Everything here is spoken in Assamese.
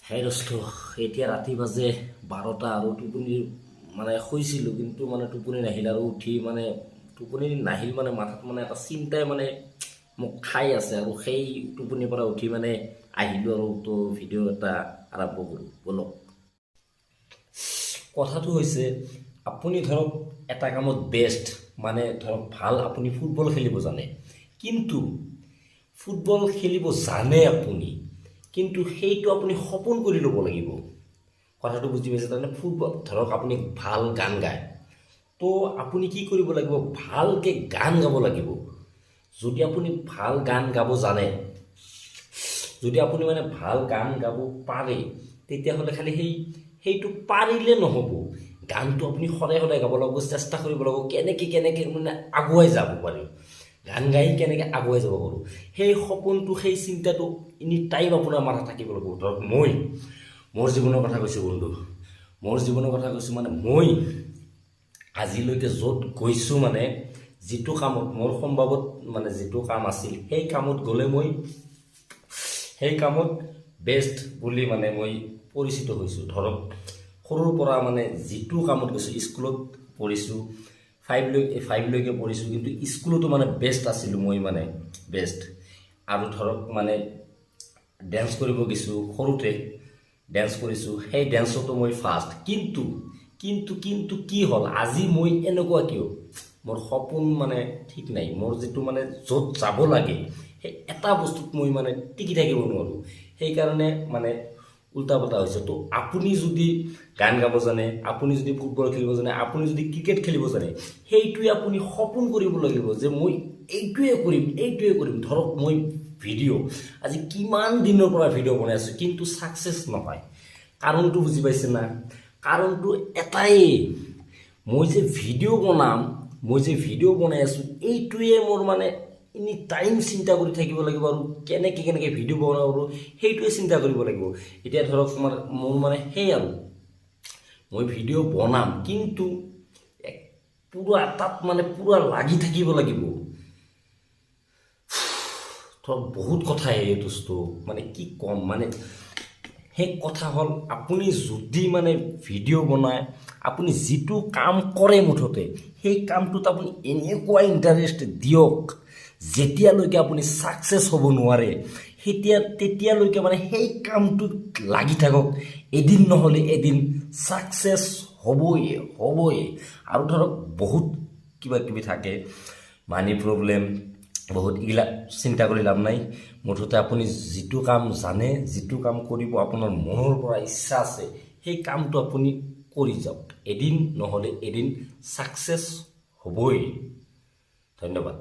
সেই দোস্ত এতিয়া ৰাতি বাজে 12টা আৰু টোপনি মানে শুইছিলোঁ কিন্তু মানে টোপনি নাহিল আৰু উঠি মানে টোপনি নাহিল মানে মাথাত মানে এটা চিন্তাই মানে মোক খাই আছে আৰু সেই টোপনিৰ পৰা উঠি মানে আহিলোঁ আৰু তো ভিডিঅ' এটা আৰম্ভ কৰোঁ বলক। কথাটো হৈছে আপুনি ধৰক এটা কামত বেষ্ট মানে ধৰক ভাল আপুনি ফুটবল খেলিব জানে, কিন্তু ফুটবল খেলিব জানে আপুনি, কিন্তু সেইটো আপুনি সপোন কৰি ল'ব লাগিব। কথাটো বুজি পাইছে? তাৰমানে ফুটবল ধৰক আপুনি ভাল গান গায়, তো আপুনি কি কৰিব লাগিব, ভালকৈ গান গাব লাগিব। যদি আপুনি ভাল গান গাব জানে, যদি আপুনি মানে ভাল গান গাব পাৰে, তেতিয়াহ'লে খালি সেইটো পাৰিলে নহ'ব, গানটো আপুনি সদায় সদায় গাব লাগিব, চেষ্টা কৰিব লাগিব কেনেকৈ মানে আগুৱাই যাব পাৰি, গান গাই কেনেকৈ আগুৱাই যাব পাৰোঁ, সেই সপোনটো সেই চিন্তাটো এনি টাইম আপোনাৰ মাথাত থাকিব লাগিব। ধৰক মোৰ জীৱনৰ কথা কৈছোঁ বন্ধু, মোৰ জীৱনৰ কথা কৈছোঁ। মানে মই আজিলৈকে য'ত গৈছোঁ, মানে যিটো কামত মোৰ সম্ভৱত মানে যিটো কাম আছিল, সেই কামত গ'লে মই সেই কামত বেষ্ট বুলি মানে মই পৰিচিত হৈছোঁ। ধৰক সৰুৰ পৰা মানে যিটো কামত গৈছোঁ, স্কুলত পঢ়িছোঁ, ফাইভলৈকে পঢ়িছোঁ, কিন্তু স্কুলতো মানে বেষ্ট আছিলোঁ মই, মানে বেষ্ট। আৰু ধৰক মানে ডেন্স কৰিব গৈছোঁ, সৰুতে ডেন্স কৰিছোঁ, সেই ডেন্সতো মই ফাৰ্ষ্ট। কিন্তু কি হ'ল, আজি মই এনেকুৱা কিয়? মোৰ সপোন মানে ঠিক নাই, মোৰ যিটো মানে য'ত যাব লাগে সেই এটা বস্তুত মই মানে টিকি থাকিব নোৱাৰোঁ, সেইকাৰণে মানে উল্টা পাল্টা হৈছে। তো আপুনি যদি গান গাব জানে, আপুনি যদি ফুটবল খেলিব জানে, আপুনি যদি ক্ৰিকেট খেলিব জানে, সেইটোৱে আপুনি সপোন কৰিব লাগিব যে মই এইটোৱে কৰিম। ধৰক মই আজি কিমান দিনৰ পৰা ভিডিঅ' বনাই আছোঁ, কিন্তু ছাকচেছ নহয়। কাৰণটো বুজি পাইছে না? কাৰণটো এটাই, মই যে ভিডিঅ' বনাই আছোঁ, এইটোৱে মোৰ মানে এনি টাইম চিন্তা কৰি থাকিব লাগিব, আৰু কেনেকৈ ভিডিঅ' বনাব পাৰোঁ সেইটোৱে চিন্তা কৰিব লাগিব। এতিয়া ধৰক মোৰ মানে সেই আৰু মই ভিডিঅ' বনাম, কিন্তু পূৰা তাত মানে পূৰা লাগি থাকিব লাগিব। ধৰক বহুত কথা এই বস্তু মানে কি ক'ম, মানে সেই কথা হ'ল, আপুনি যদি মানে ভিডিঅ' বনায়, আপুনি যিটো কাম কৰে মুঠতে সেই কামটোত আপুনি এনেকুৱা ইণ্টাৰেষ্ট দিয়ক, যেতিয়ালৈকে আপুনি ছাকচেছ হ'ব নোৱাৰে তেতিয়ালৈকে মানে সেই কামটোত লাগি থাকক। এদিন নহ'লে এদিন ছাকচেছ হ'বই। আৰু ধৰক বহুত কিবা কিবি থাকে, মানি প্ৰব্লেম, বহুত এইবিলাক চিন্তা কৰি লাভ নাই। মুঠতে আপুনি যিটো কাম জানে, যিটো কাম কৰিব আপোনাৰ মনৰ পৰা ইচ্ছা আছে, সেই কামটো আপুনি কৰি যাওক। এদিন নহ'লে এদিন ছাকচেছ হ'বই। ধন্যবাদ।